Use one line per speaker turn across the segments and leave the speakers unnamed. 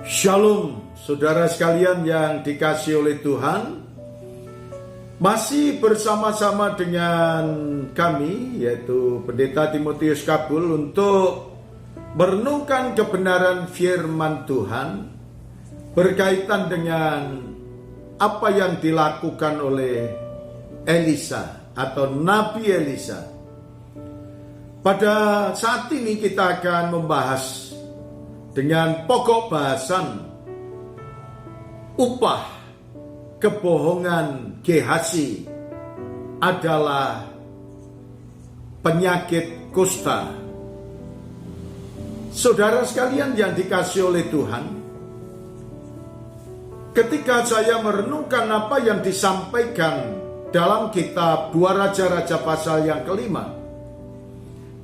Shalom, saudara sekalian yang dikasihi oleh Tuhan. Masih bersama-sama dengan kami, yaitu Pendeta Timotius Kabul, untuk merenungkan kebenaran firman Tuhan berkaitan dengan apa yang dilakukan oleh Elisa atau Nabi Elisa. Pada saat ini kita akan membahas dengan pokok bahasan upah kebohongan Gehazi adalah penyakit kusta. Saudara sekalian yang dikasihi oleh Tuhan, ketika saya merenungkan apa yang disampaikan dalam kitab 2 Raja-Raja pasal yang kelima,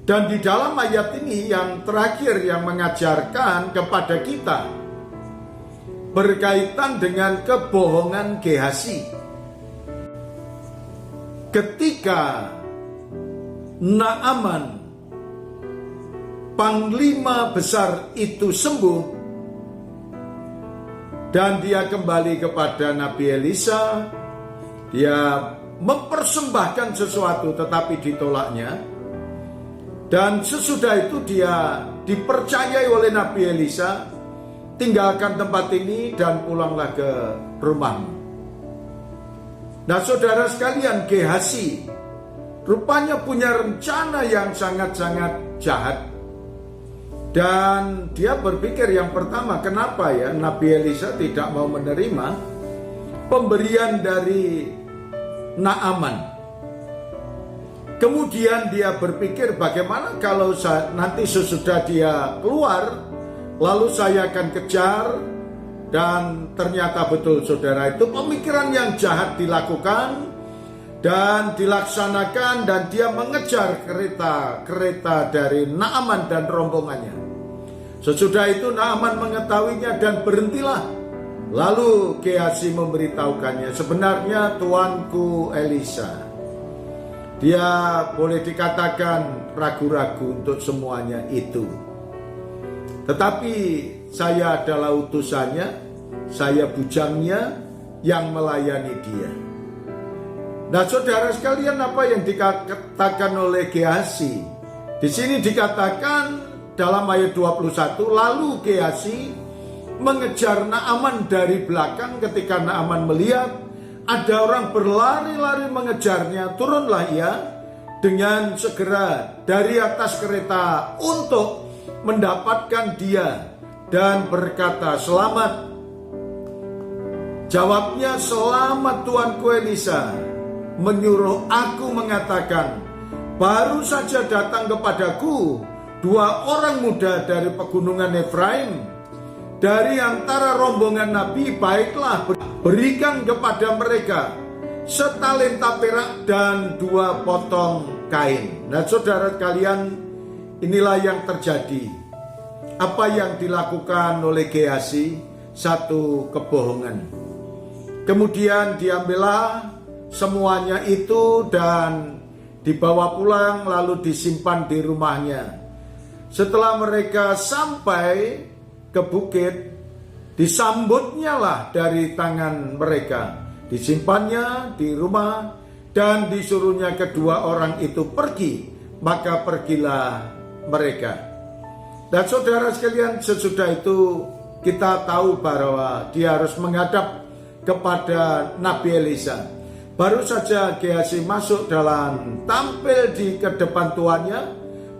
dan di dalam ayat ini yang terakhir yang mengajarkan kepada kita berkaitan dengan kebohongan Gehazi. Ketika Naaman, panglima besar itu sembuh dan dia kembali kepada Nabi Elisa, dia mempersembahkan sesuatu tetapi ditolaknya. Dan sesudah itu dia dipercayai oleh Nabi Elisa, tinggalkan tempat ini dan pulanglah ke rumahmu. Nah saudara sekalian, Gehazi rupanya punya rencana yang sangat-sangat jahat. Dan dia berpikir yang pertama, kenapa ya Nabi Elisa tidak mau menerima pemberian dari Naaman. Kemudian dia berpikir, bagaimana kalau nanti sesudah dia keluar, lalu saya akan kejar. Dan ternyata betul saudara, itu pemikiran yang jahat dilakukan dan dilaksanakan, dan dia mengejar kereta dari Naaman dan rombongannya. Sesudah itu Naaman mengetahuinya dan berhentilah. Lalu Gehazi memberitahukannya, sebenarnya tuanku Elisa, dia boleh dikatakan ragu-ragu untuk semuanya itu. Tetapi saya adalah utusannya, saya bujangnya yang melayani dia. Nah saudara sekalian, apa yang dikatakan oleh Gehazi? Di sini dikatakan dalam ayat 21, lalu Gehazi mengejar Naaman dari belakang. Ketika Naaman melihat ada orang berlari-lari mengejarnya, turunlah ia dengan segera dari atas kereta untuk mendapatkan dia dan berkata, selamat. Jawabnya, selamat tuanku Elisa, menyuruh aku mengatakan, baru saja datang kepadaku 2 orang muda dari pegunungan Efraim, dari antara rombongan Nabi. Baiklah, berikan kepada mereka setalenta perak dan 2 potong kain. Nah saudara kalian, inilah yang terjadi. Apa yang dilakukan oleh Gehazi, satu kebohongan. Kemudian diambillah semuanya itu dan dibawa pulang, lalu disimpan di rumahnya. Setelah mereka sampai ke bukit, disambutnya lah dari tangan mereka, disimpannya di rumah dan disuruhnya kedua orang itu pergi. Maka pergilah mereka. Dan saudara sekalian, sesudah itu kita tahu bahwa dia harus menghadap kepada Nabi Elisa. Baru saja Gehazi masuk dalam, tampil di kedepan tuannya,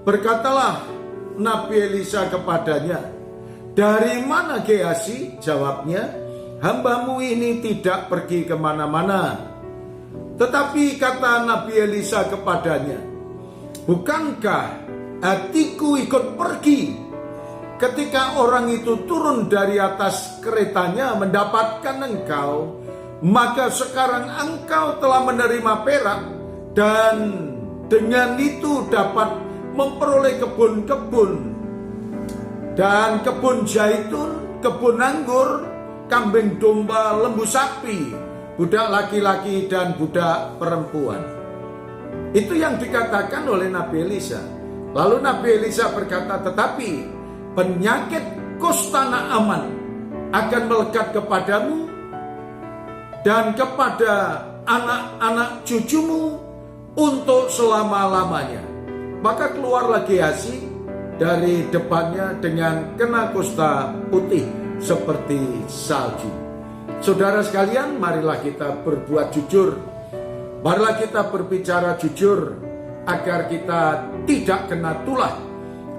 berkatalah Nabi Elisa kepadanya, dari mana Gehazi? Jawabnya, hambamu ini tidak pergi kemana-mana. Tetapi kata Nabi Elisa kepadanya, bukankah hatiku ikut pergi ketika orang itu turun dari atas keretanya mendapatkan engkau? Maka sekarang engkau telah menerima perak dan dengan itu dapat memperoleh kebun-kebun dan kebun zaitun, kebun anggur, kambing domba, lembu sapi, budak laki-laki dan budak perempuan. Itu yang dikatakan oleh Nabi Elisa. Lalu Nabi Elisa berkata, tetapi penyakit kusta Naaman akan melekat kepadamu dan kepada anak-anak cucumu untuk selama-lamanya. Maka keluarlah Gehazi dari depannya dengan kena kusta putih seperti salju. Saudara sekalian, marilah kita berbuat jujur. Marilah kita berbicara jujur agar kita tidak kena tulah,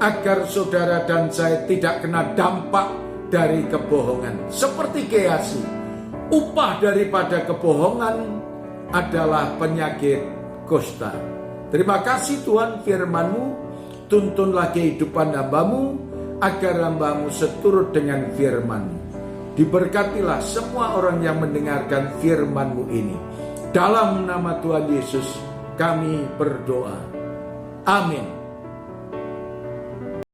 agar saudara dan saya tidak kena dampak dari kebohongan. Seperti Gehazi, upah daripada kebohongan adalah penyakit kusta. Terima kasih Tuhan, firman-Mu, tuntunlah kehidupan hamba-Mu, agar hamba-Mu seturut dengan firman-Mu. Diberkatilah semua orang yang mendengarkan firman-Mu ini. Dalam nama Tuhan Yesus kami berdoa. Amin.